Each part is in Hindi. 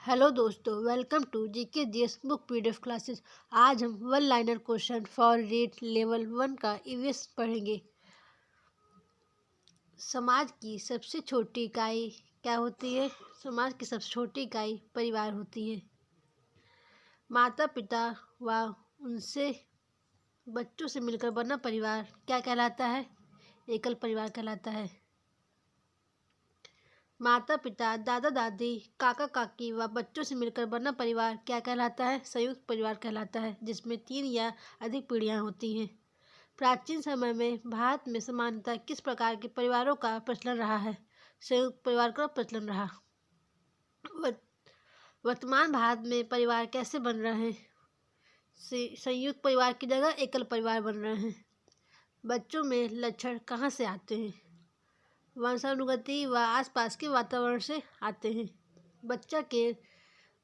हेलो दोस्तों, welcome to GK GS book PDF classes. आज हम one liner question for REET level 1 का ईवीएस पढ़ेंगे। समाज की सबसे छोटी इकाई क्या होती है? समाज की सबसे छोटी इकाई परिवार होती है। माता पिता व उनसे बच्चों से मिलकर बना परिवार क्या कहलाता है? एकल परिवार कहलाता है। माता पिता, दादा दादी, काका काकी व बच्चों से मिलकर बना परिवार क्या कहलाता है? संयुक्त परिवार कहलाता है, जिसमें 3 या अधिक पीढ़ियां होती हैं। प्राचीन समय में भारत में सामान्यतः किस प्रकार के परिवारों का प्रचलन रहा है? संयुक्त परिवार का प्रचलन रहा। वर्तमान भारत में परिवार कैसे बन रहे हैं? संयुक्त परिवार की जगह एकल परिवार बन रहे हैं। बच्चों में लक्षण कहाँ से आते हैं? वंशानुगति व आसपास के वातावरण से आते हैं। बच्चा के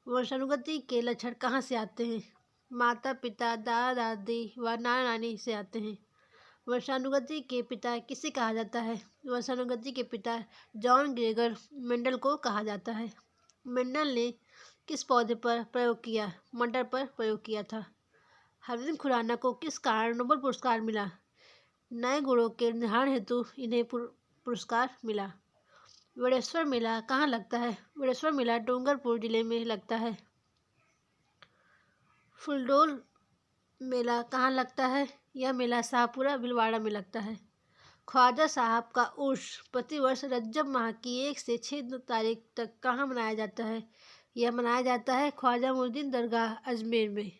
वंशानुगति के लक्षण कहाँ से आते हैं? माता पिता, दादा दादी व नाना नानी से आते हैं। वंशानुगति के पिता किसे कहा जाता है? वंशानुगति के पिता जॉन ग्रेगर मेंडल को कहा जाता है। मेंडल ने किस पौधे पर प्रयोग किया? मटर पर प्रयोग किया था। हरदीप खुराना को किस कारण नोबेल पुरस्कार मिला? नए गुणों के निर्धारण हेतु इन्हें पुरस्कार मिला। वेडेश्वर मेला कहाँ लगता है? वेडेश्वर मेला डूंगरपुर जिले में लगता है। फुलडोल मेला कहाँ लगता है? यह मेला शाहपुरा भीलवाड़ा में लगता है। ख्वाजा साहब का उर्स प्रतिवर्ष रजब माह की 1 से 6 तारीख तक कहाँ मनाया जाता है? यह मनाया जाता है ख्वाजा मुइनुद्दीन दरगाह अजमेर में।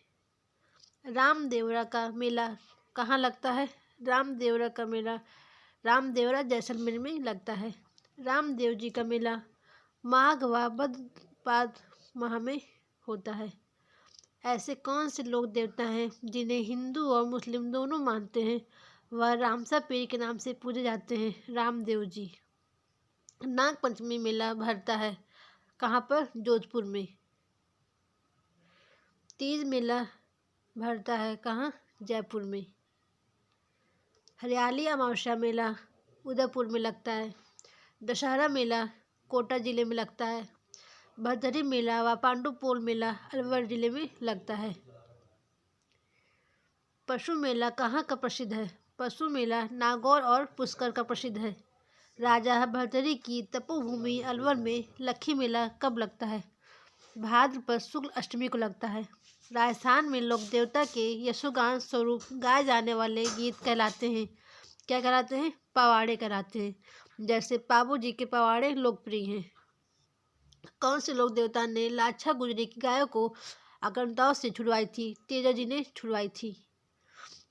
रामदेवरा का मेला कहाँ लगता है? रामदेवरा का मेला रामदेवरा जैसलमेर में लगता है। रामदेव जी का मेला माघ व भाद्रपद माह में होता है। ऐसे कौन से लोक देवता हैं जिन्हें हिंदू और मुस्लिम दोनों मानते हैं वह रामसा पीर के नाम से पूजे जाते हैं? रामदेव जी। नाग पंचमी मेला भरता है कहाँ पर? जोधपुर में। तीज मेला भरता है कहाँ? जयपुर में। हरियाली अमावस्या मेला उदयपुर में लगता है। दशहरा मेला कोटा जिले में लगता है। भरथरी मेला व पांडुपोल मेला अलवर जिले में लगता है। पशु मेला कहाँ का प्रसिद्ध है? पशु मेला नागौर और पुष्कर का प्रसिद्ध है। राजा भरथरी की तपोभूमि अलवर में लक्खी मेला कब लगता है? भाद्रपद शुक्ल अष्टमी को लगता है। राजस्थान में लोक देवता के यशोगान स्वरूप गाए जाने वाले गीत कहलाते हैं। क्या कहलाते हैं? पवाड़े कहलाते हैं। जैसे पाबू जी के पवाड़े लोकप्रिय हैं। कौन से लोक देवता ने लाछा गुजरी की गायों को आक्रांताओं से छुड़वाई थी? तेजा जी ने छुड़वाई थी।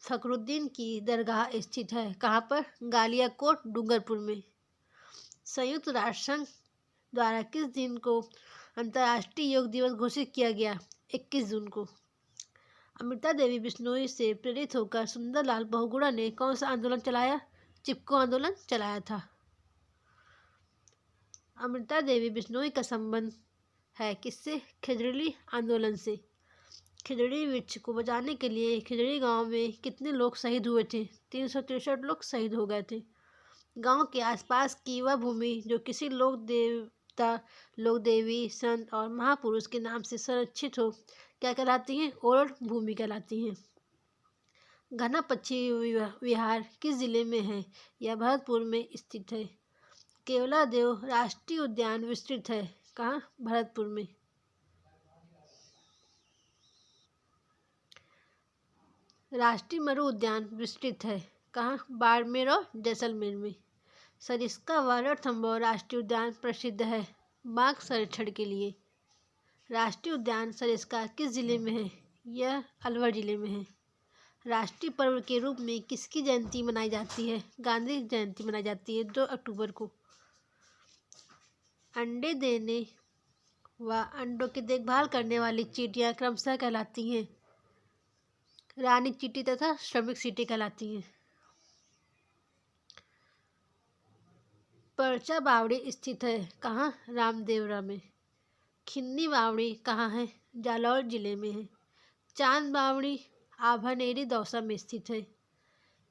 फखरुद्दीन की दरगाह स्थित है कहाँ पर? गालियाकोट डूंगरपुर में। संयुक्त राष्ट्र संघ द्वारा किस दिन को अंतर्राष्ट्रीय योग दिवस घोषित किया गया? 21 जून को। अमृता देवी बिश्नोई से प्रेरित होकर सुंदरलाल बहुगुणा ने कौन सा आंदोलन चलाया? चिपको आंदोलन चलाया था। अमृता देवी बिश्नोई का संबंध है किससे? खिजड़ी आंदोलन से। खिजड़ी वृक्ष को बचाने के लिए खिजड़ी गांव में कितने लोग शहीद हुए थे? 363 लोग शहीद हो गए थे। गांव के आसपास की वह भूमि जो किसी लोक देवता, लोक देवी, संत और महापुरुष के नाम से संरक्षित हो क्या कहलाती हैं? ओरड भूमि कहलाती हैं। घना पक्षी विहार किस जिले में है? यह भरतपुर में स्थित है। केवलादेव राष्ट्रीय उद्यान विस्तृत है कहाँ? भरतपुर में। राष्ट्रीय मरु उद्यान विस्तृत है कहाँ? बाड़मेर और जैसलमेर में। सरिस्का व रणथंभौर राष्ट्रीय उद्यान प्रसिद्ध है बाघ संरक्षण के लिए। राष्ट्रीय उद्यान सरिस्का किस जिले में है? यह अलवर जिले में है। राष्ट्रीय पर्व के रूप में किसकी जयंती मनाई जाती है? गांधी जयंती मनाई जाती है 2 अक्टूबर को। अंडे देने व अंडों की देखभाल करने वाली चींटियां क्रमशः कहलाती हैं रानी चींटी तथा श्रमिक चींटी कहलाती हैं। परचा बावड़ी स्थित है कहाँ? रामदेवरा में। खिन्नी बावड़ी कहाँ है? जालौर जिले में है। चांद बावड़ी आभानेरी दौसा में स्थित है।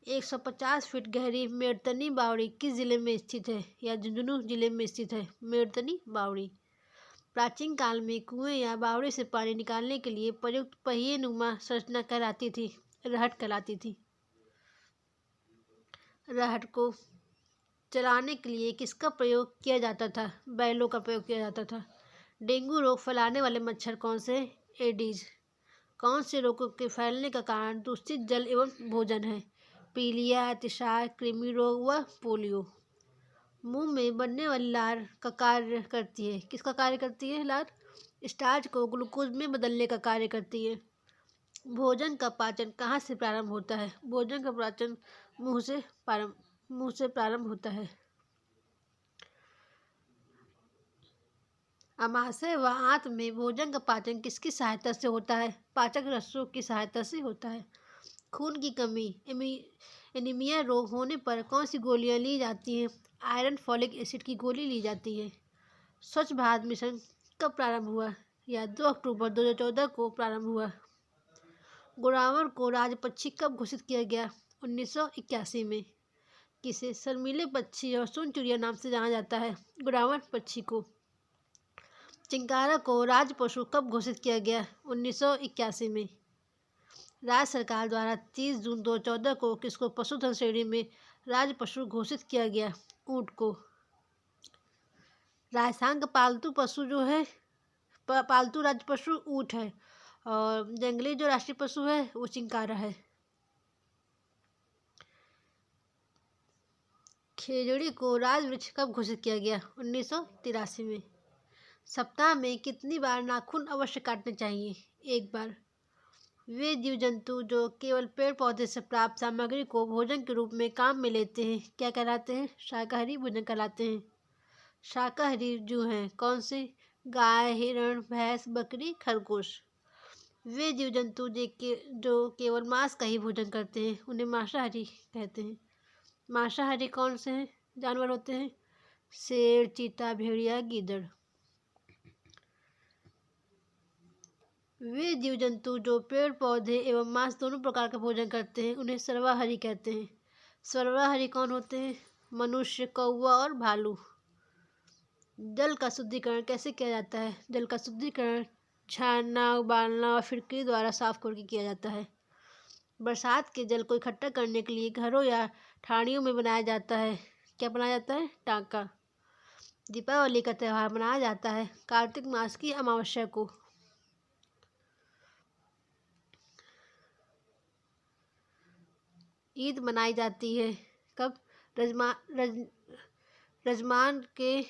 150 फीट गहरी मेड़तनी बावड़ी किस जिले में स्थित है? यह झुंझुनू जिले में स्थित है मेड़तनी बावड़ी। प्राचीन काल में कुएं या बावड़े से पानी निकालने के लिए प्रयुक्त पहिए नुमा संरचना कहलाती थी, रहट कहलाती थी। रहट को चलाने के लिए किसका प्रयोग किया जाता था? बैलों का प्रयोग किया जाता था। डेंगू रोग फैलाने वाले मच्छर कौन से? एडीज। कौन से रोगों के फैलने का कारण दूषित जल एवं भोजन है? पीलिया, अतिसार, कृमि रोग व पोलियो। मुंह में बनने वाली लार का कार्य करती है। किसका कार्य करती है लार? स्टार्च को ग्लूकोज में बदलने का कार्य करती है। भोजन का पाचन कहाँ से प्रारंभ होता है? भोजन का पाचन मुंह से प्रारंभ होता है। आमाशय व आंत में भोजन का पाचन किसकी सहायता से होता है? पाचक रस्सों की सहायता से होता है। खून की कमी एनीमिया रोग होने पर कौन सी गोलियां ली जाती हैं? आयरन फॉलिक एसिड की गोली ली जाती है। स्वच्छ भारत मिशन कब प्रारंभ हुआ? यह 2 अक्टूबर 2014 को प्रारंभ हुआ। गोरावर को राजपक्षी कब घोषित किया गया? 1981 में। किसे शर्मीले पक्षी और सुन चिड़िया नाम से जाना जाता है? गोरावर पक्षी को। चिंकारा को राज पशु कब घोषित किया गया? 1981 में। राज्य सरकार द्वारा 30 जून 2014 को किसको पशुधन श्रेणी में राज्य पशु घोषित किया गया? ऊंट को। राजस्थान का पालतू पशु जो है, पालतू राज्य पशु ऊंट है, और जंगली जो राष्ट्रीय पशु है वो चिंकारा है। खेजड़ी को राजवृक्ष कब घोषित किया गया? 1983 में। सप्ताह में कितनी बार नाखून अवश्य काटने चाहिए? 1 बार। वे जीव जंतु जो केवल पेड़ पौधे से प्राप्त सामग्री को भोजन के रूप में काम में लेते हैं क्या कहलाते हैं? शाकाहारी भोजन कहलाते हैं। शाकाहारी जो हैं कौन से? गाय, हिरण, भैंस, बकरी, खरगोश। वे जीव जंतु जो केवल मांस का ही भोजन करते हैं उन्हें मांसाहारी कहते हैं। मांसाहारी कौन से हैं जानवर होते हैं? शेर, चीता, भेड़िया, गीदड़। वे जीव जंतु जो पेड़ पौधे एवं मांस दोनों प्रकार का भोजन करते हैं उन्हें सर्वाहारी कहते हैं। सर्वाहारी कौन होते हैं? मनुष्य, कौवा और भालू। जल का शुद्धिकरण कैसे किया जाता है? जल का शुद्धिकरण छानना, उबालना और फिटकरी द्वारा साफ करके किया जाता है। बरसात के जल को इकट्ठा करने के लिए घरों या ठाणियों में बनाया जाता है। क्या बनाया जाता है? टांका। दीपावली का त्यौहार मनाया जाता है कार्तिक मास की अमावस्या को। ईद मनाई जाती है कब? रजमान के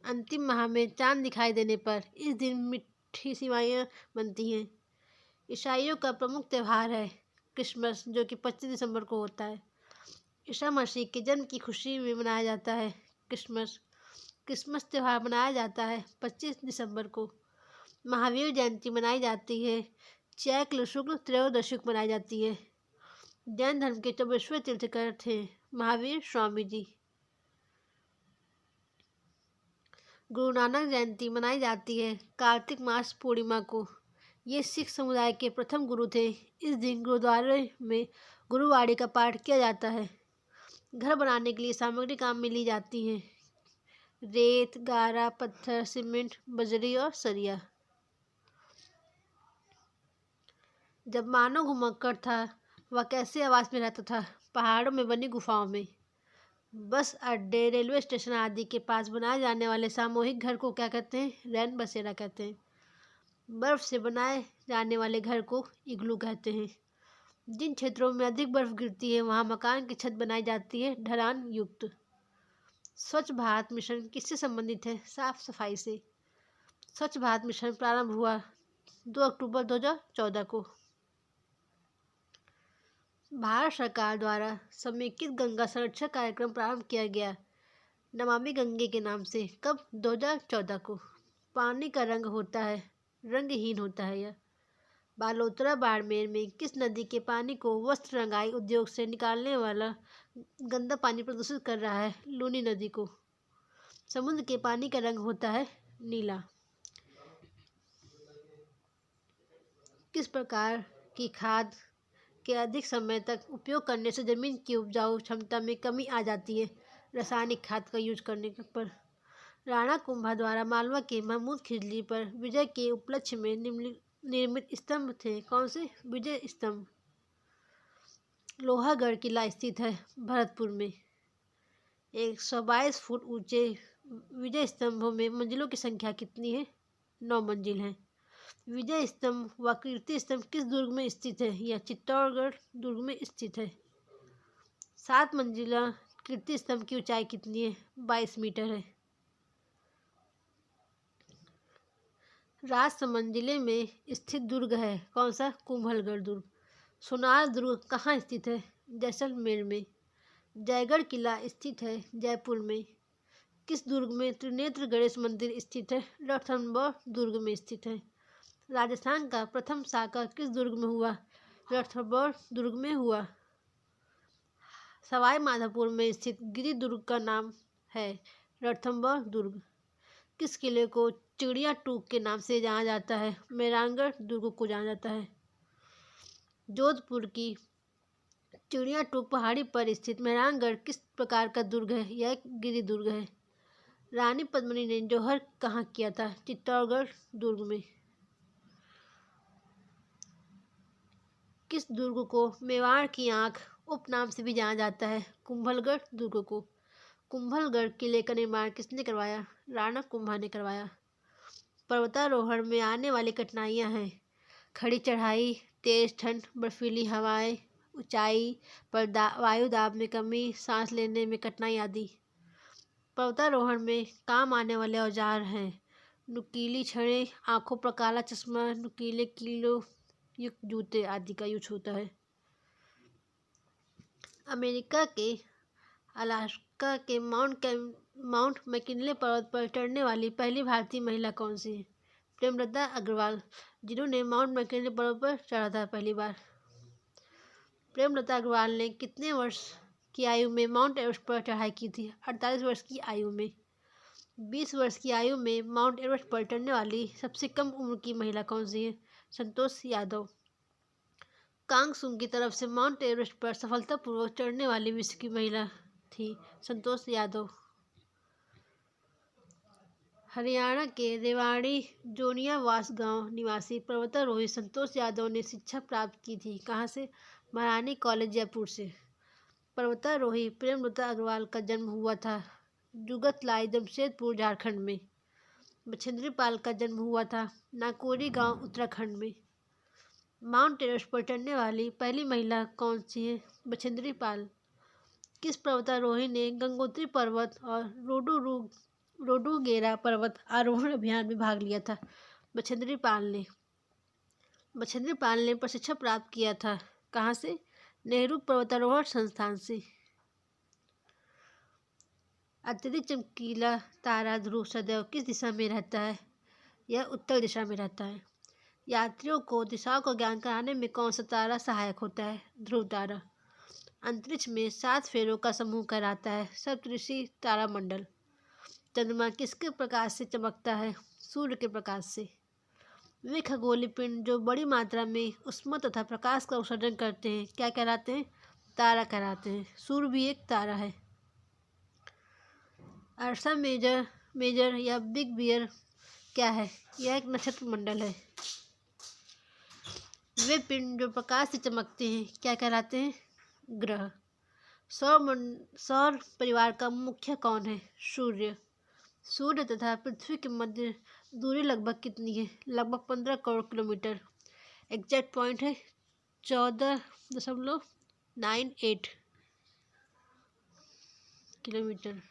अंतिम माह में चांद दिखाई देने पर। इस दिन मीठी सेवइयां बनती हैं। ईसाइयों का प्रमुख त्यौहार है क्रिसमस, जो कि 25 दिसंबर को होता है। ईसा मसीह के जन्म की खुशी में मनाया जाता है क्रिसमस त्यौहार मनाया जाता है 25 दिसंबर को। महावीर जयंती मनाई जाती है चैत्र शुक्ल त्रयोदशी को मनाई जाती है। जैन धर्म के 24वें तीर्थंकर थे महावीर स्वामी जी। गुरु नानक जयंती मनाई जाती है कार्तिक मास पूर्णिमा को। ये सिख समुदाय के प्रथम गुरु थे। इस दिन गुरुद्वारे में गुरुवाणी का पाठ किया जाता है। घर बनाने के लिए सामग्री काम में ली जाती हैं रेत, गारा, पत्थर, सीमेंट, बजरी और सरिया। जब मानव घुमक्कड़ था वह कैसे आवास में रहता था? पहाड़ों में बनी गुफाओं में। बस अड्डे, रेलवे स्टेशन आदि के पास बनाए जाने वाले सामूहिक घर को क्या कहते हैं? रैन बसेरा कहते हैं। बर्फ से बनाए जाने वाले घर को इग्लू कहते हैं। जिन क्षेत्रों में अधिक बर्फ गिरती है वहां मकान की छत बनाई जाती है ढलान युक्त। स्वच्छ भारत मिशन किससे संबंधित है? साफ सफाई से। स्वच्छ भारत मिशन प्रारंभ हुआ 2 अक्टूबर 2014 को। भारत सरकार द्वारा समेकित गंगा संरक्षण कार्यक्रम प्रारंभ किया गया नमामि गंगे के नाम से। कब? 2014 को। पानी का रंग होता है रंगहीन होता है यह। बालोतरा बाड़मेर में किस नदी के पानी को वस्त्र रंगाई उद्योग से निकालने वाला गंदा पानी प्रदूषित कर रहा है? लूनी नदी को। समुद्र के पानी का रंग होता है नीला। किस प्रकार की खाद के अधिक समय तक उपयोग करने से जमीन की उपजाऊ क्षमता में कमी आ जाती है? रासायनिक खाद का यूज करने पर। राणा कुंभा द्वारा मालवा के महमूद खिजली पर विजय के उपलक्ष्य में निर्मित स्तंभ थे। कौन से? विजय स्तंभ। लोहागढ़ किला स्थित है भरतपुर में। 122 फुट ऊंचे विजय स्तंभों में मंजिलों की संख्या कितनी है? 9 मंजिल है। विजय स्तंभ व कीर्ति स्तंभ किस दुर्ग में स्थित है? यह चित्तौड़गढ़ दुर्ग में स्थित है। 7 मंजिला कीर्ति स्तंभ की ऊंचाई कितनी है? 22 मीटर है। राजसमंद जिले में स्थित दुर्ग है। कौन सा? कुंभलगढ़ दुर्ग। सोनार दुर्ग कहाँ स्थित है? जैसलमेर में। जयगढ़ किला स्थित है जयपुर में। किस दुर्ग में त्रिनेत्र गणेश मंदिर स्थित है? रणथंभौर दुर्ग में स्थित है। राजस्थान का प्रथम शाका किस दुर्ग में हुआ? रणथंभौर दुर्ग में हुआ। सवाई माधोपुर में स्थित गिरि दुर्ग का नाम है रणथंभौर दुर्ग। किस किले को चिड़िया टूक के नाम से जाना जाता है? मेहरानगढ़ दुर्ग को जाना जाता है। जोधपुर की चिड़िया टूक पहाड़ी पर स्थित मेहरानगढ़ किस प्रकार का दुर्ग है? यह एक गिरि दुर्ग है। रानी पद्मिनी ने जौहर कहाँ किया था? चित्तौड़गढ़ दुर्ग में। किस दुर्ग को मेवाड़ की आंख उपनाम से भी जाना जाता है? कुंभलगढ़ दुर्ग को। कुंभलगढ़ किले का निर्माण किसने करवाया? राणा कुंभा ने करवाया। पर्वतारोहण में आने वाली कठिनाइयाँ हैं खड़ी चढ़ाई, तेज ठंड, बर्फीली हवाएं, ऊंचाई पर वायु दाब में कमी, सांस लेने में कठिनाई आदि। पर्वतारोहण में काम आने वाले औजार हैं नुकीली छड़ें, आंखों पर काला चश्मा, नुकीले कीलों युक्त जूते आदि का यूज होता है। अमेरिका के अलास्का के माउंट मैकिनले पर्वत पर चढ़ने वाली पहली भारतीय महिला कौन सी है? प्रेमलता अग्रवाल, जिन्होंने माउंट मैकिनले पर्वत पर चढ़ा था पहली बार। प्रेमलता अग्रवाल ने कितने वर्ष की आयु में माउंट एवरेस्ट पर चढ़ाई की थी? 48 वर्ष की आयु में। 20 वर्ष की आयु में माउंट एवरेस्ट पर चढ़ने वाली सबसे कम उम्र की महिला कौन सी है? संतोष यादव। कांगसुंग की तरफ से माउंट एवरेस्ट पर सफलतापूर्वक चढ़ने वाली विश्व की महिला थी संतोष यादव। हरियाणा के रेवाड़ी जोनियावास गांव निवासी पर्वतारोही संतोष यादव ने शिक्षा प्राप्त की थी। कहाँ से? महारानी कॉलेज जयपुर से। पर्वतारोही प्रेमलता अग्रवाल का जन्म हुआ था जुगतलाई जमशेदपुर झारखंड में। बछेंद्री पाल का जन्म हुआ था नाकोरी गांव उत्तराखंड में। माउंट एवरेस्ट पर चढ़ने वाली पहली महिला कौन सी है? बछेंद्री पाल। किस पर्वतारोही ने गंगोत्री पर्वत और रोडूगेरा पर्वत आरोहण अभियान में भाग लिया था? बछेंद्री पाल ने। बछेंद्री पाल ने प्रशिक्षण प्राप्त किया था कहाँ से? नेहरू पर्वतारोहण संस्थान से। अत्यधिक चमकीला तारा ध्रुव सदैव किस दिशा में रहता है? यह उत्तर दिशा में रहता है। यात्रियों को दिशाओं का ज्ञान कराने में कौन सा तारा सहायक होता है? ध्रुव तारा। अंतरिक्ष में 7 फेरों का समूह कहलाता है सप्तऋषि तारामंडल। चंद्रमा किसके प्रकाश से चमकता है? सूर्य के प्रकाश से। वे खगोलीय पिंड जो बड़ी मात्रा में ऊष्मा तथा प्रकाश का उत्सर्जन करते हैं क्या कहलाते हैं? तारा कहलाते हैं। सूर्य भी एक तारा है। अर्सा मेजर या बिग बियर क्या है? यह एक नक्षत्र मंडल है। वे पिंड जो प्रकाश से चमकते हैं क्या कहलाते हैं? ग्रह। सौर परिवार का मुख्य कौन है? सूर्य। सूर्य तथा पृथ्वी के मध्य दूरी लगभग कितनी है? लगभग 15 करोड़ किलोमीटर। एग्जैक्ट पॉइंट है 14.98 किलोमीटर।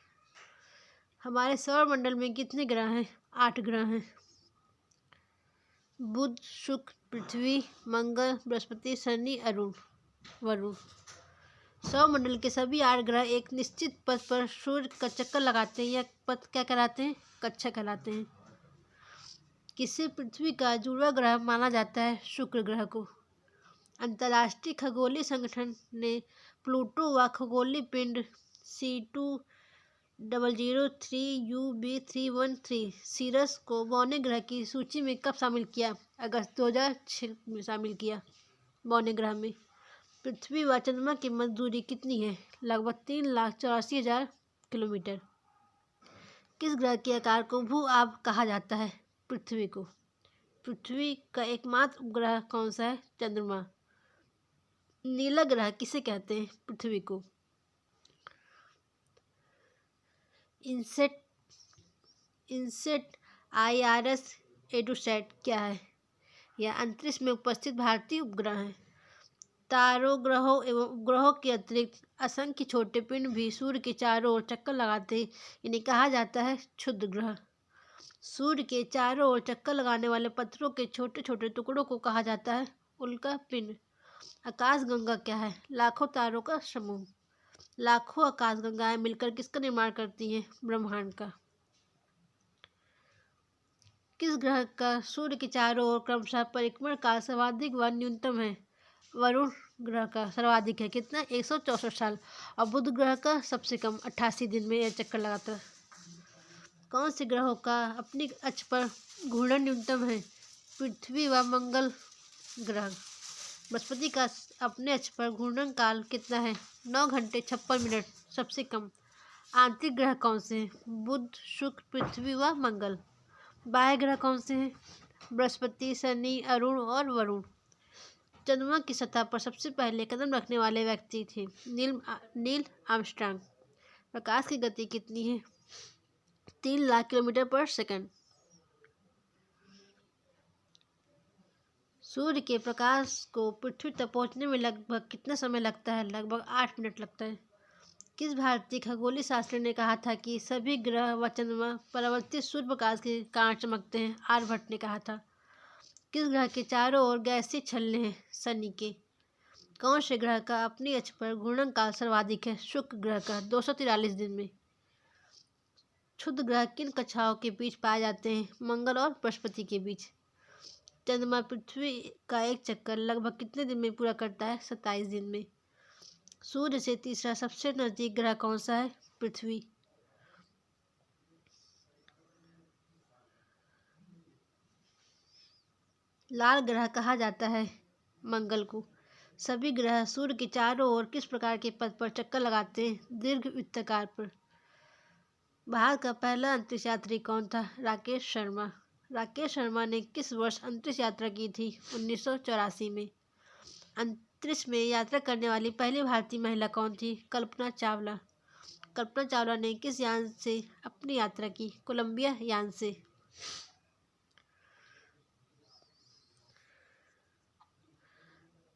हमारे सौरमंडल में कितने ग्रह हैं? 8 ग्रह हैं। बुध, शुक्र, पृथ्वी, मंगल, बृहस्पति, शनि, वरुण। सौरमंडल के सभी 8 ग्रह एक निश्चित पथ पर सूर्य का चक्कर लगाते हैं। यह पथ क्या कहलाते हैं? कक्षा कहलाते हैं। किसे पृथ्वी का जुड़वा ग्रह माना जाता है? शुक्र ग्रह को। अंतर्राष्ट्रीय खगोलीय संगठन ने प्लूटो व खगोलीय पिंड C2003UB313 सीरस को बौने ग्रह की सूची में कब शामिल किया? अगस्त 2006 में शामिल किया। बौने ग्रह में पृथ्वी व चंद्रमा की मध्य दूरी कितनी है? लगभग 3,84,000 किलोमीटर। किस ग्रह के आकार को भू आब कहा जाता है? पृथ्वी को। पृथ्वी का एकमात्र उपग्रह कौन सा है? चंद्रमा। नीला ग्रह किसे कहते हैं? पृथ्वी को। इनसेट इनसेट IRS एडुसैट क्या है? यह अंतरिक्ष में उपस्थित भारतीय उपग्रह है। तारों, ग्रहों एवं उपग्रहों के अतिरिक्त असंख्य छोटे पिंड भी सूर्य के चारों ओर चक्कर लगाते हैं। इन्हें कहा जाता है क्षुद्र ग्रह। सूर्य के चारों ओर चक्कर लगाने वाले पत्थरों के छोटे छोटे टुकड़ों को कहा जाता है उल्का पिंड। आकाशगंगा क्या है? लाखों तारों का समूह। लाखों आकाशगंगाएं मिलकर किसका निर्माण करती हैं? ब्रह्मांड का। किस ग्रह का सूर्य के चारों ओर क्रमशः परिक्रमण काल सर्वाधिक व न्यूनतम है? वरुण ग्रह का सर्वाधिक है। कितना? 164 साल। और बुध ग्रह का सबसे कम 88 दिन में यह चक्कर लगाता है। कौन से ग्रहों का अपनी अक्ष पर घूर्णन न्यूनतम है? पृथ्वी व मंगल ग्रह। बृहस्पति का अपने अक्ष पर घूर्णन काल कितना है? 9 घंटे 56 मिनट सबसे कम। आंतरिक ग्रह कौन से हैं? बुध, शुक्र, पृथ्वी व मंगल। बाह्य ग्रह कौन से हैं? बृहस्पति, शनि, अरुण और वरुण। चंद्रमा की सतह पर सबसे पहले कदम रखने वाले व्यक्ति थे नील आर्मस्ट्रांग। प्रकाश की गति कितनी है? 3 लाख किलोमीटर पर सेकंड। सूर्य के प्रकाश को पृथ्वी तक पहुंचने में लगभग कितना समय लगता है? लगभग 8 मिनट लगता है। किस भारतीय खगोलीय शास्त्री ने कहा था कि सभी ग्रह व चंद्रमा परावर्तित सूर्य प्रकाश के कारण चमकते हैं? आर्यभट्ट ने कहा था। किस ग्रह के चारों ओर गैसीय छल्ले हैं? शनि के। कौन से ग्रह का अपनी अक्ष पर घूर्णन काल सर्वाधिक है? शुक्र ग्रह का 243 दिन में। क्षुद्र ग्रह किन कक्षाओं के बीच पाए जाते हैं? मंगल और बृहस्पति के बीच। चंद्रमा पृथ्वी का एक चक्कर लगभग कितने दिन में पूरा करता है? 27 दिन में। सूर्य से तीसरा सबसे नजदीक ग्रह कौन सा है? पृथ्वी। लाल ग्रह कहा जाता है मंगल को। सभी ग्रह सूर्य के चारों ओर किस प्रकार के पथ पर चक्कर लगाते हैं? दीर्घवृत्ताकार पर। भारत का पहला अंतरिक्ष यात्री कौन था? राकेश शर्मा। राकेश शर्मा ने किस वर्ष अंतरिक्ष यात्रा की थी? 1984 में। अंतरिक्ष में यात्रा करने वाली पहली भारतीय महिला कौन थी? कल्पना चावला। कल्पना चावला ने किस यान से अपनी यात्रा की? कोलंबिया यान से।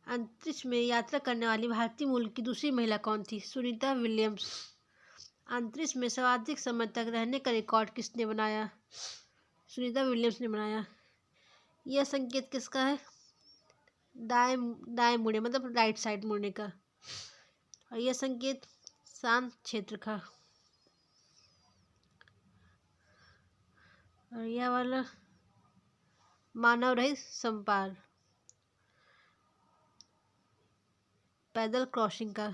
अंतरिक्ष में यात्रा करने वाली भारतीय मूल की दूसरी महिला कौन थी? सुनीता विलियम्स। अंतरिक्ष में सर्वाधिक समय तक रहने का रिकॉर्ड किसने बनाया? सुनीता विलियम्स ने बनाया। यह संकेत किसका है? दाएं मुड़े मतलब राइट साइड मुड़ने का। और यह संकेत शांत क्षेत्र का। और यह वाला मानव रहित संपार, पैदल क्रॉसिंग का।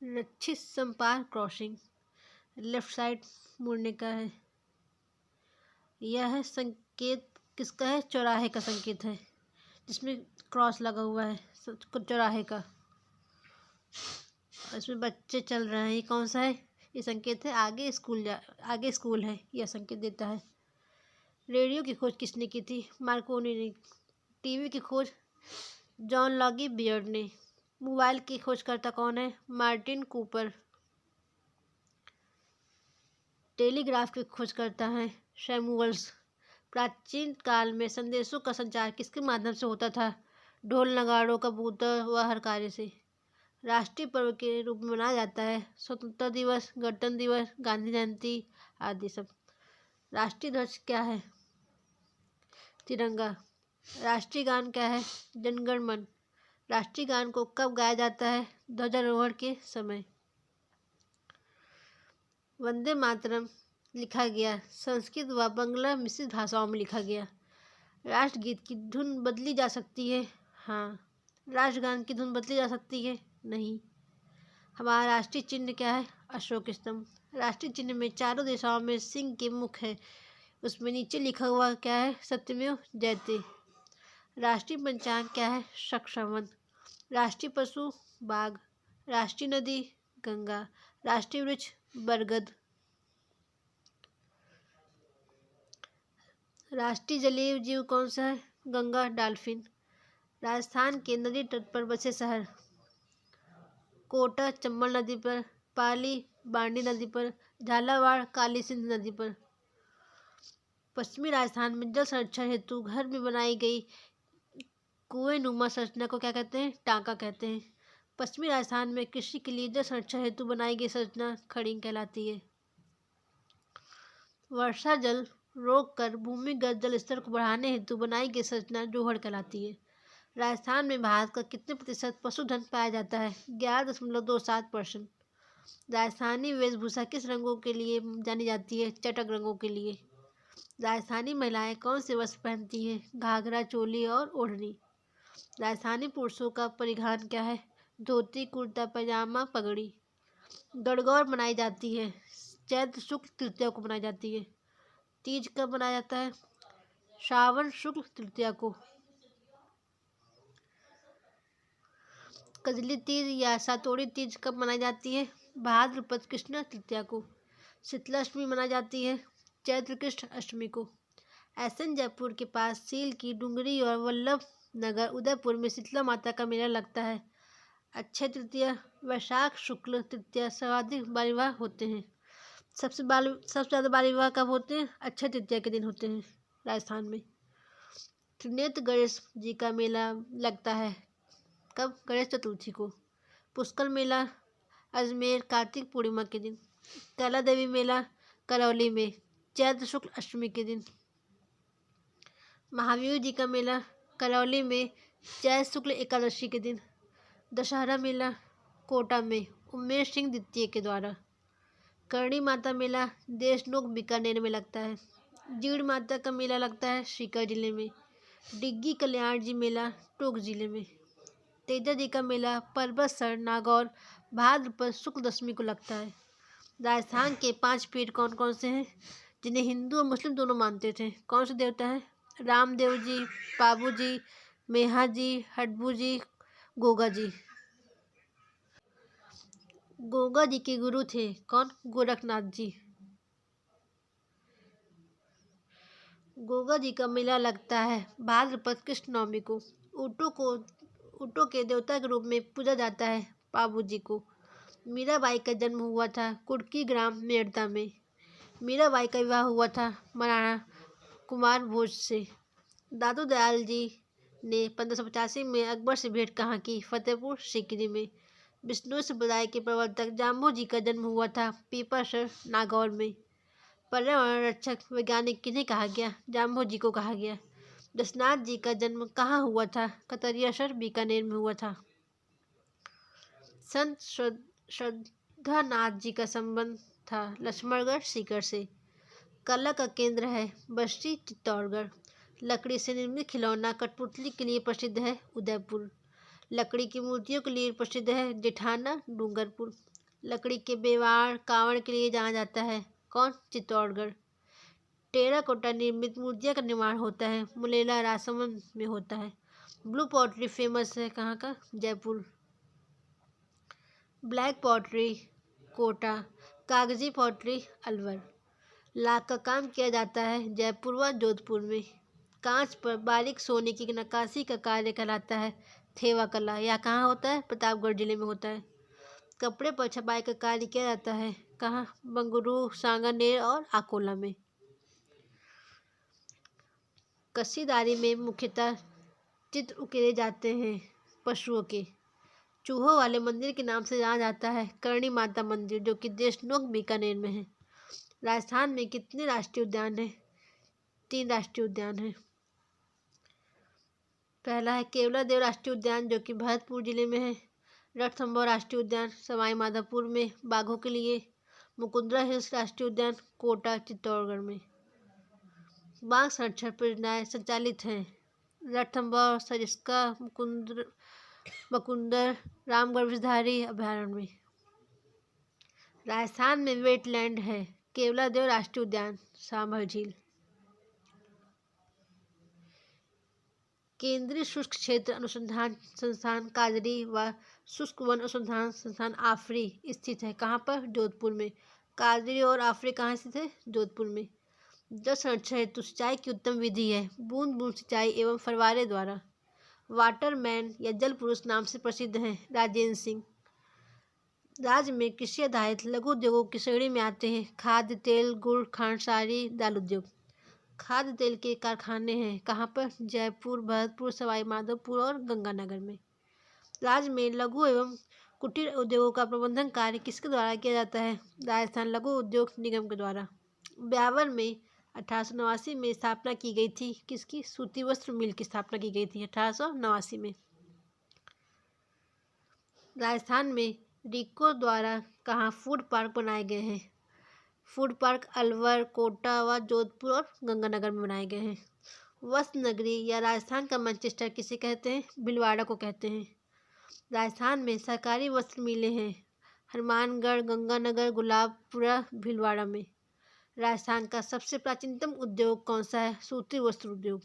रक्षित संपार क्रॉसिंग लेफ्ट साइड मुड़ने का है। यह संकेत किसका है? चौराहे का संकेत है, जिसमें क्रॉस लगा हुआ है चौराहे का। इसमें बच्चे चल रहे हैं। ये कौन सा है? ये संकेत है आगे स्कूल है। यह संकेत देता है। रेडियो की खोज किसने की थी? मार्कोनी ने। टीवी की खोज जॉन लॉगी बियर्ड ने। मोबाइल की खोजकर्ता कौन है? Martin Cooper. टेलीग्राफ के खोजकर्ता हैं सैमुअल्स। प्राचीन काल में संदेशों का संचार किसके माध्यम से होता था? ढोल, नगाड़ों, कबूतर व हरकारे से। राष्ट्रीय पर्व के रूप में मनाया जाता है स्वतंत्रता दिवस, गणतंत्र दिवस, गांधी जयंती आदि सब। राष्ट्रीय ध्वज क्या है? तिरंगा। राष्ट्रीय गान क्या है? जनगण मन। राष्ट्रीय गान को कब गाया जाता है? ध्वजारोहण के समय। वंदे मातरम लिखा गया संस्कृत व बांग्ला मिश्रित भाषाओं में लिखा गया। राष्ट्रगीत की धुन बदली जा सकती है? हाँ। राष्ट्रगान की धुन बदली जा सकती है? नहीं। हमारा राष्ट्रीय चिन्ह क्या है? अशोक स्तंभ। राष्ट्रीय चिन्ह में चारों दिशाओं में सिंह के मुख है। उसमें नीचे लिखा हुआ क्या है? सत्यमेव जयते। राष्ट्रीय पंचांग क्या है? शक श्रवण। राष्ट्रीय पशु बाघ। राष्ट्रीय नदी गंगा। राष्ट्रीय वृक्ष बरगद। राष्ट्रीय जलीय जीव कौन सा है? गंगा डॉल्फिन। राजस्थान के नदी तट पर बसे शहर। कोटा चंबल नदी पर, पाली बांडी नदी पर, झालावाड़ काली सिंध नदी पर। पश्चिमी राजस्थान में जल संरक्षण हेतु घर में बनाई गई कुएं नुमा संरचना को क्या कहते हैं? टांका कहते हैं। पश्चिमी राजस्थान में कृषि के लिए जल संरक्षण हेतु बनाई गई संरचना खड़ी कहलाती है। वर्षा जल रोक कर भूमिगत जल स्तर को बढ़ाने हेतु बनाई गई संरचना जोहड़ कहलाती है। राजस्थान में भारत का कितने प्रतिशत पशुधन पाया जाता है? 11.27%। राजस्थानी वेशभूषा किस रंगों के लिए जानी जाती है? चटक रंगों के लिए। राजस्थानी महिलाएं कौन से वस्त्र पहनती हैं? घाघरा चोली और ओढ़नी। राजस्थानी पुरुषों का परिधान क्या है? धोती कुर्ता पैजामा पगड़ी। गणगौर मनाई जाती है चैत्र शुक्ल तृतीया को मनाई जाती है। तीज कब मनाया जाता है? श्रावण शुक्ल तृतीया को। कजली तीज या सातोड़ी तीज कब मनाई जाती है? भाद्रपद कृष्ण तृतीया को। शीतलाष्टमी मनाई जाती है चैत्र कृष्ण अष्टमी को। एसएन जयपुर के पास सील की डुंगरी और वल्लभ नगर उदयपुर में शीतला माता का मेला लगता है। अक्षय तृतीया वैशाख शुक्ल तृतीया सर्वाधिक बाल विवाह होते हैं। सबसे ज़्यादा बाल विवाह कब होते हैं? अक्षय तृतीया के दिन होते हैं राजस्थान में। त्रिनेत्र गणेश जी का मेला लगता है कब? गणेश चतुर्थी को। पुष्कर मेला अजमेर कार्तिक पूर्णिमा के दिन। कैला देवी मेला करौली में चैत्र शुक्ल अष्टमी के दिन। महावीर जी का मेला करौली में चैत्र शुक्ल एकादशी के दिन। दशहरा मेला कोटा में उमेश सिंह द्वितीय के द्वारा। करणी माता मेला देशनोक बीकानेर में लगता है। जीड़ माता का मेला लगता है सीकर जिले में। डिग्गी कल्याण जी मेला टोंक जिले में। तेजा जी का मेला परबतसर नागौर भाद्रपद शुक्ल दशमी को लगता है। राजस्थान के 5 पीर कौन कौन से हैं जिन्हें हिंदू और मुस्लिम दोनों मानते थे? कौन से देवता हैं? रामदेव जी, पाबू जी, मेहा जी, हडबू जी, गोगा जी। गोगा जी के गुरु थे कौन? गोरखनाथ जी। गोगा जी का मेला लगता है भाद्रपद कृष्ण नवमी को। ऊँटों के देवता के रूप में पूजा जाता है पाबू जी को। मीराबाई का जन्म हुआ था कुर्की ग्राम मेड़ता में। मीराबाई का विवाह हुआ था महाराणा कुमार भोज से। दादू दयाल जी ने 1585 में अकबर से भेंट कहाँ की? फतेहपुर सीकरी में। बिश्नोई संप्रदाय के प्रवर्तक जाम्बो जी का जन्म हुआ था पीपासर नागौर में। पर्यावरण रक्षक वैज्ञानिक किन्हें कहा गया? जाम्बो जी को कहा गया। दशनाथ जी का जन्म कहाँ हुआ था? कतरियासर बीकानेर में हुआ था। संत श्रद्धानाथ जी का संबंध था लक्ष्मणगढ़ सीकर से। कला का केंद्र है बस्ती चित्तौड़गढ़। लकड़ी से निर्मित खिलौना कठपुतली के लिए प्रसिद्ध है उदयपुर। लकड़ी की मूर्तियों के लिए प्रसिद्ध है जेठाना डूंगरपुर। लकड़ी के बेवाड़ कावड़ के लिए जाना जाता है कौन? चित्तौड़गढ़। टेराकोटा निर्मित मूर्तियाँ का निर्माण होता है मुलेला राजसमंद में होता है। ब्लू पॉटरी फेमस है कहाँ का? जयपुर। Black pottery Kota. कागजी पॉटरी अलवर। लाख का काम किया जाता है जयपुर व जोधपुर में। कांच पर बारीक सोने की नक्काशी का कार्य कहलाता है थेवा कला। यह कहाँ होता है? प्रतापगढ़ जिले में होता है। कपड़े पर छपाई का कार्य किया जाता है कहाँ? बंगुरू सांगानेर और अकोला में। कसीदारी में मुख्यतः चित्र उकेरे जाते हैं पशुओं के। चूहों वाले मंदिर के नाम से जाना जाता है करणी माता मंदिर जो कि देशनोक बीकानेर में है। राजस्थान में कितने राष्ट्रीय उद्यान हैं? 3 राष्ट्रीय उद्यान हैं। पहला है केवलादेव राष्ट्रीय उद्यान जो कि भरतपुर जिले में है। रणथंभौर राष्ट्रीय उद्यान सवाई माधोपुर में बाघों के लिए। मुकुंदरा हिल्स राष्ट्रीय उद्यान कोटा चित्तौड़गढ़ में। बाघ संरक्षण परियोजनाएं संचालित हैं रणथंभौर सरिस्का मुकुंदर रामगढ़ विषधारी अभयारण्य में। राजस्थान में वेटलैंड है केवलादेव राष्ट्रीय उद्यान सांभर झील। केंद्रीय शुष्क क्षेत्र अनुसंधान संस्थान काजरी व शुष्क वन अनुसंधान संस्थान आफरी स्थित है। कहाँ पर? जोधपुर में। काजरी और आफरी कहाँ स्थित है? जोधपुर में। जल संरक्षण हेतु सिंचाई की उत्तम विधि है बूंद बूंद सिंचाई एवं फव्वारे द्वारा। वाटरमैन या जल पुरुष नाम से प्रसिद्ध हैं राजेंद्र सिंह। राज्य में कृषि आधारित लघु उद्योगों की श्रेणी में आते हैं खाद्य तेल, गुड़, खांडसारी, दाल उद्योग। खाद्य तेल के कारखाने हैं कहाँ पर? जयपुर, भरतपुर, सवाई माधोपुर और गंगानगर में। राज्य में लघु एवं कुटीर उद्योगों का प्रबंधन कार्य किसके द्वारा किया जाता है? राजस्थान लघु उद्योग निगम के द्वारा। ब्यावर में 1889 में स्थापना की गई थी किसकी? सूती वस्त्र मिल की स्थापना की गई थी 1889 में। राजस्थान में रिको द्वारा कहाँ फूड पार्क बनाए गए हैं? फूड पार्क अलवर, कोटा व जोधपुर और गंगानगर में बनाए गए हैं। वस्त्र नगरी या राजस्थान का मैनचेस्टर किसे कहते हैं? भीलवाड़ा को कहते हैं। राजस्थान में सरकारी वस्त्र मिलें हैं हनुमानगढ़, गंगानगर, गुलाबपुरा, भीलवाड़ा में। राजस्थान का सबसे प्राचीनतम उद्योग कौन सा है? सूती वस्त्र उद्योग।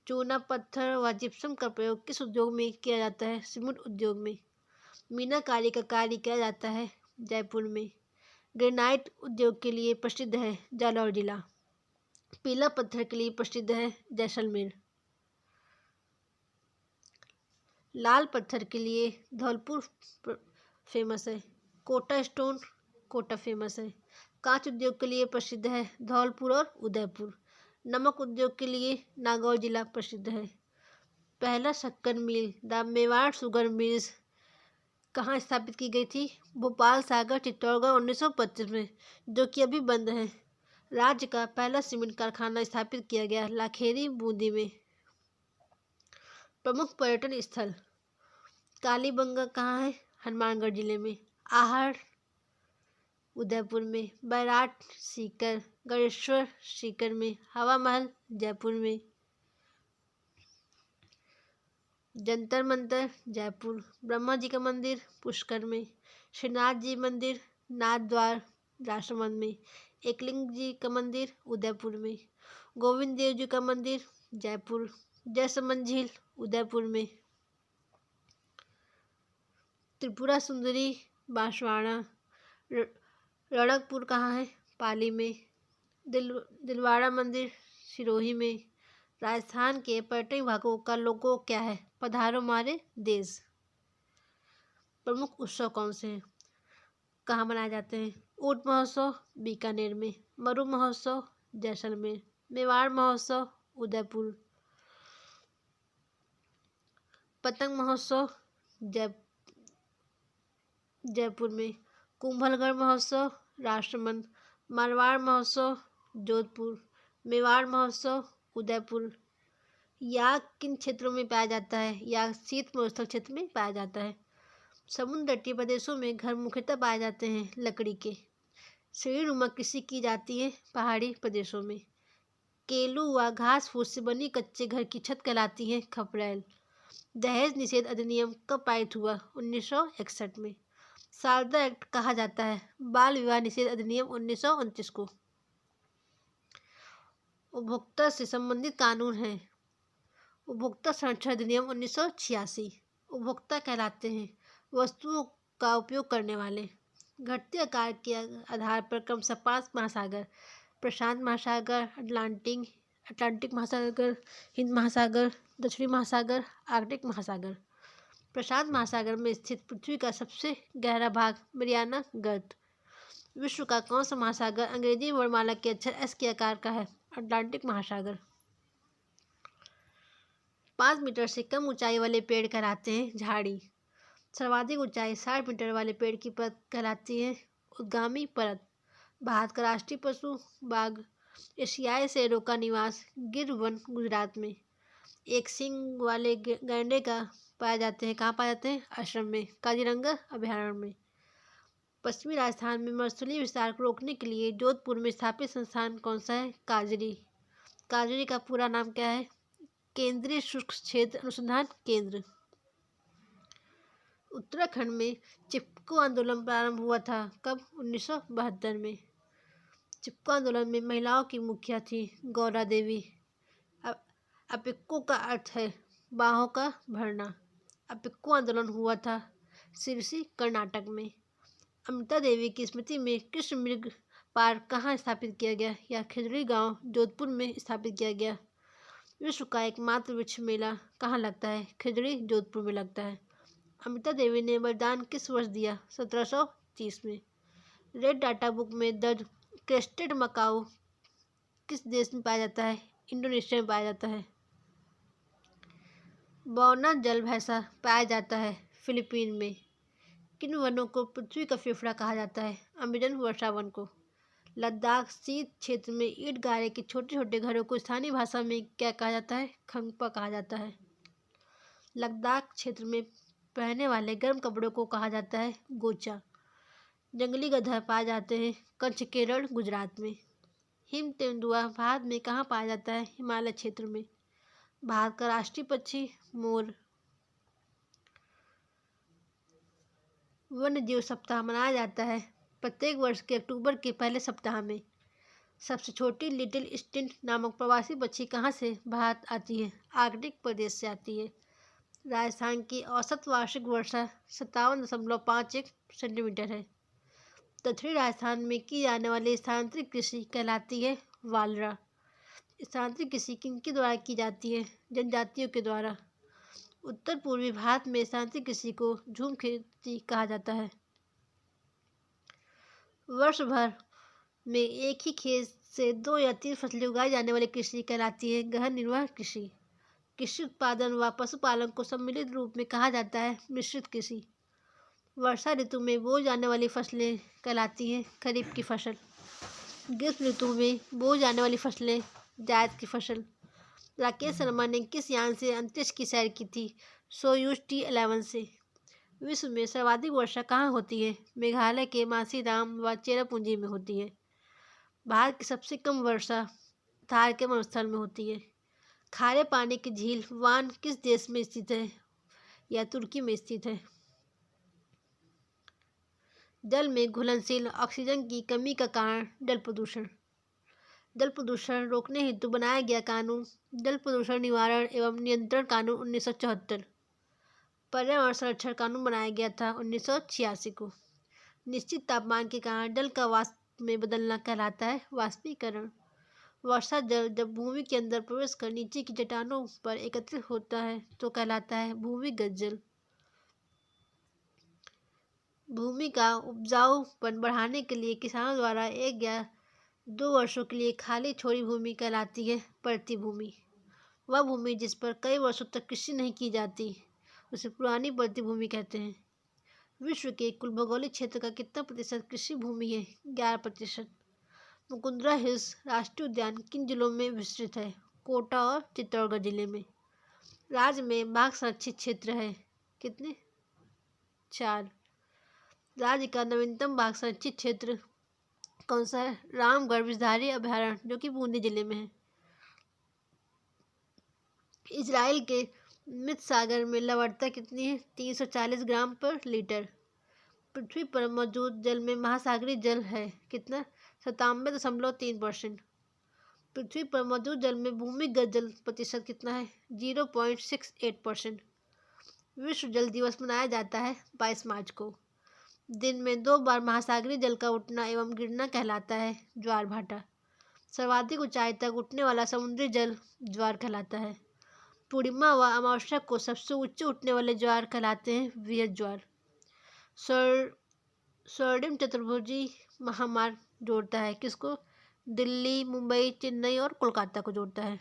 चूना पत्थर व जिप्सम का प्रयोग किस उद्योग में किया जाता है? सीमेंट उद्योग में। मीनाकारी का कार्य किया जाता है जयपुर में। ग्रेनाइट उद्योग के लिए प्रसिद्ध है जालौर जिला। पीला पत्थर के लिए प्रसिद्ध है जैसलमेर। लाल पत्थर के लिए धौलपुर फेमस है। कोटा स्टोन कोटा फेमस है। कांच उद्योग के लिए प्रसिद्ध है धौलपुर और उदयपुर। नमक उद्योग के लिए नागौर जिला प्रसिद्ध है। पहला शक्कर मिल द मेवाड़ शुगर मिल्स कहाँ स्थापित की गई थी? भोपाल, सागर, चित्तौड़गढ़ 1925 में, जो कि अभी बंद है। राज्य का पहला सीमेंट कारखाना स्थापित किया गया लाखेरी बूंदी में। प्रमुख पर्यटन स्थल कालीबंगा कहाँ है? हनुमानगढ़ जिले में। आहड़ उदयपुर में। बैराट सीकर, गणेश्वर सीकर में। हवा महल जयपुर में। जंतर मंतर जयपुर। ब्रह्मा जी का मंदिर पुष्कर में। श्रीनाथ जी मंदिर नाथ द्वार राजसमंद में। एकलिंग जी का मंदिर उदयपुर में। गोविंद देव जी का मंदिर जयपुर। जयसमंद झील उदयपुर में। त्रिपुरा सुंदरी बांसवाड़ा। रणकपुर कहाँ है? पाली में। दिलवाड़ा मंदिर सिरोही में। राजस्थान के पर्यटन विभागों का लोगो क्या है? पधारो हमारे देश। प्रमुख उत्सव कौन से हैं? कहाँ मनाए जाते हैं? ऊंट महोत्सव बीकानेर में। मरु महोत्सव जैसलमेर। मेवाड़ महोत्सव उदयपुर। पतंग महोत्सव जयपुर में। कुंभलगढ़ महोत्सव राष्ट्रमंद। मारवाड़ महोत्सव जोधपुर। मेवाड़ महोत्सव उदयपुर। याक किन क्षेत्रों में पाया जाता है? याक शीत मरुस्थल क्षेत्र में पाया जाता है। समुद्र तटीय प्रदेशों में घर मुख्यतः पाए जाते हैं लकड़ी के। सीढ़ीनुमा कृषि की जाती है पहाड़ी प्रदेशों में। केलू व घास फूस से बनी कच्चे घर की छत कहलाती है खपरैल। दहेज निषेध अधिनियम कब पारित हुआ? 1961 में। शारदा एक्ट कहा जाता है बाल विवाह निषेध अधिनियम 1929 को। उपभोक्ता से संबंधित कानून है उपभोक्ता संरक्षण अधिनियम 1986। उपभोक्ता कहलाते हैं वस्तुओं का उपयोग करने वाले। घटते आकार के आधार पर क्रमशः 5 महासागर प्रशांत महासागर, अटलांटिक महासागर, हिंद महासागर, दक्षिणी महासागर, आर्कटिक महासागर। प्रशांत महासागर में स्थित पृथ्वी का सबसे गहरा भाग मरियाना गर्त। विश्व का कौन सा महासागर अंग्रेजी वर्णमाला के अक्षर एस के आकार का है? अटलांटिक महासागर। 5 मीटर से कम ऊंचाई वाले पेड़ कहलाते हैं झाड़ी। सर्वाधिक ऊंचाई 60 मीटर वाले पेड़ की परत कहलाती है उद्गामी परत। भारत का राष्ट्रीय पशु बाघ। एशियाई शेरों का निवास गिर वन गुजरात में। एक सींग वाले गैंडे का पाए जाते हैं कहाँ पाए जाते हैं? असम में काजीरंगा अभयारण्य में। पश्चिमी राजस्थान में मरुस्थलीय विस्तार को रोकने के लिए जोधपुर में स्थापित संस्थान कौन सा है? काजरी। काजरी का पूरा नाम क्या है? केंद्रीय शुष्क क्षेत्र अनुसंधान केंद्र। उत्तराखंड में चिपको आंदोलन प्रारंभ हुआ था कब? 1972 में। चिपको आंदोलन में महिलाओं की मुखिया थी गौरा देवी। अपिक्को का अर्थ है बाहों का भरना। अपिक्को आंदोलन हुआ था सिरसी कर्नाटक में। अमृता देवी की स्मृति में कृष्ण मृग पार्क कहाँ स्थापित किया गया? या खिजड़ी गांव जोधपुर में स्थापित किया गया। विश्व का एकमात्र वृक्ष मेला कहाँ लगता है? खिजड़ी जोधपुर में लगता है। अमृता देवी ने वरदान किस वर्ष दिया? 1730 में। रेड डाटा बुक में दर्ज क्रेस्टेड मकाऊ किस देश में पाया जाता है? इंडोनेशिया में पाया जाता है। बौना जल भैंसा पाया जाता है फिलीपीन में। किन वनों को पृथ्वी का फेफड़ा कहा जाता है? अमेजन वर्षा वन को। लद्दाख शीत क्षेत्र में ईंट गारे के छोटे छोटे घरों को स्थानीय भाषा में क्या कहा जाता है? खंगपा कहा जाता है। लद्दाख क्षेत्र में पहनने वाले गर्म कपड़ों को कहा जाता है गोचा। जंगली गधा पाए जाते हैं कच्छ केरल गुजरात में। हिम तेंदुआ भारत में कहाँ पाया जाता है? हिमालय क्षेत्र में। भारत का राष्ट्रीय पक्षी मोर। वन्य जीव सप्ताह मनाया जाता है प्रत्येक वर्ष के अक्टूबर के पहले सप्ताह में। सबसे छोटी लिटिल स्टिंट नामक प्रवासी पक्षी कहाँ से भारत आती है? आर्कटिक प्रदेश से आती है। राजस्थान की औसत वार्षिक वर्षा 57.51 सेंटीमीटर है। दक्षिणी राजस्थान में की जाने वाली स्थानांतरित कृषि कहलाती है वालरा। स्थानांतरित कृषि किनके द्वारा की जाती है? जनजातियों के द्वारा। उत्तर पूर्वी भारत में स्थानांतरित कृषि को झूम खेती कहा जाता है। वर्ष भर में एक ही खेत से 2 या 3 फसलें उगाई जाने वाली कृषि कहलाती है गहन निर्वाह कृषि। कृषि उत्पादन व पशुपालन को सम्मिलित रूप में कहा जाता है मिश्रित कृषि। वर्षा ऋतु में बोई जाने वाली फसलें कहलाती हैं खरीफ की फसल। ग्रीष्म ऋतु में बोई जाने वाली फसलें जायद की फसल। राकेश शर्मा ने किस यान से अंतरिक्ष की सैर की थी? सोयूज T11 से। विश्व में सर्वाधिक वर्षा कहाँ होती है? मेघालय के मासीराम व चेरापूंजी में होती है। भारत की सबसे कम वर्षा थार के मरुस्थल में होती है। खारे पानी की झील वान किस देश में स्थित है? या तुर्की में स्थित है। जल में घुलनशील ऑक्सीजन की कमी का कारण जल प्रदूषण। जल प्रदूषण रोकने हेतु बनाया गया कानून जल प्रदूषण निवारण एवं नियंत्रण कानून 1974। पर्यावरण संरक्षण कानून बनाया गया था 1986 को। निश्चित तापमान के कारण जल का वाष्प में बदलना कहलाता है वाष्पीकरण। वर्षा जल जब भूमि के अंदर प्रवेश कर नीचे की चट्टानों पर एकत्रित होता है तो कहलाता है भूमिगत जल। भूमि का उपजाऊपन बढ़ाने के लिए किसानों द्वारा 1 या 2 वर्षों के लिए खाली छोड़ी भूमि कहलाती है परती भूमि। वह भूमि जिस पर कई वर्षों तक कृषि नहीं की जाती उसे पुरानी परती भूमि कहते हैं। विश्व के कुल भौगोलिक क्षेत्र का कितना प्रतिशत कृषि भूमि है? 11%। मुकुंदरा हिल्स राष्ट्रीय उद्यान किन जिलों में विस्तृत है? कोटा और चित्तौड़गढ़ जिले में। राज्य में बाघ संरक्षित क्षेत्र है कितने? 4। राज्य का नवीनतम बाघ संरक्षित क्षेत्र कौन सा है? रामगढ़ विषधारी अभयारण्य जो कि बूंदी जिले में है। इजराइल के मृत सागर में लवणता कितनी है? 340 ग्राम पर लीटर। पृथ्वी पर मौजूद जल में महासागरीय जल है कितना? 97.3%। पृथ्वी पर मौजूद जल में भूमिगत जल प्रतिशत कितना है? 0.68%। विश्व जल दिवस मनाया जाता है 22 मार्च को। दिन में 2 बार महासागरीय जल का उठना एवं गिरना कहलाता है ज्वार भाटा। सर्वाधिक ऊंचाई तक उठने वाला समुद्री जल ज्वार कहलाता है। पूर्णिमा व अमावस्या को सबसे ऊंचे उठने वाले ज्वार कहलाते हैं वृहद ज्वार। स्वर्णिम चतुर्भुजी महामार्ग जोड़ता है किसको? दिल्ली, मुंबई, चेन्नई और कोलकाता को जोड़ता है।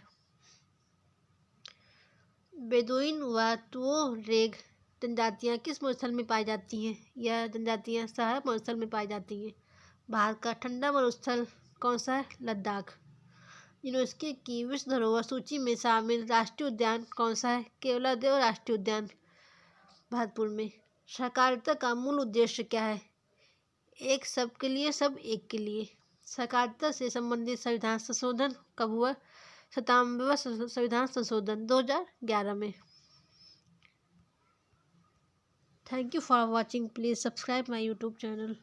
बेदुइन व तुओरेग जनजातियाँ किस मरुस्थल में पाई जाती हैं? यह जनजातियाँ सहारा मरुस्थल में पाई जाती हैं। भारत का ठंडा मरुस्थल कौन सा है? लद्दाख। यूनेस्को की विश्व धरोहर सूची में शामिल राष्ट्रीय उद्यान कौन सा है? केवलादेव राष्ट्रीय उद्यान भरतपुर में। सहकारिता का मूल उद्देश्य क्या है? एक सबके लिए सब एक के लिए। सहकारिता से संबंधित संविधान संशोधन कब हुआ? 97वां संविधान संशोधन 2011 में। Thank you for watching. Please subscribe my YouTube channel.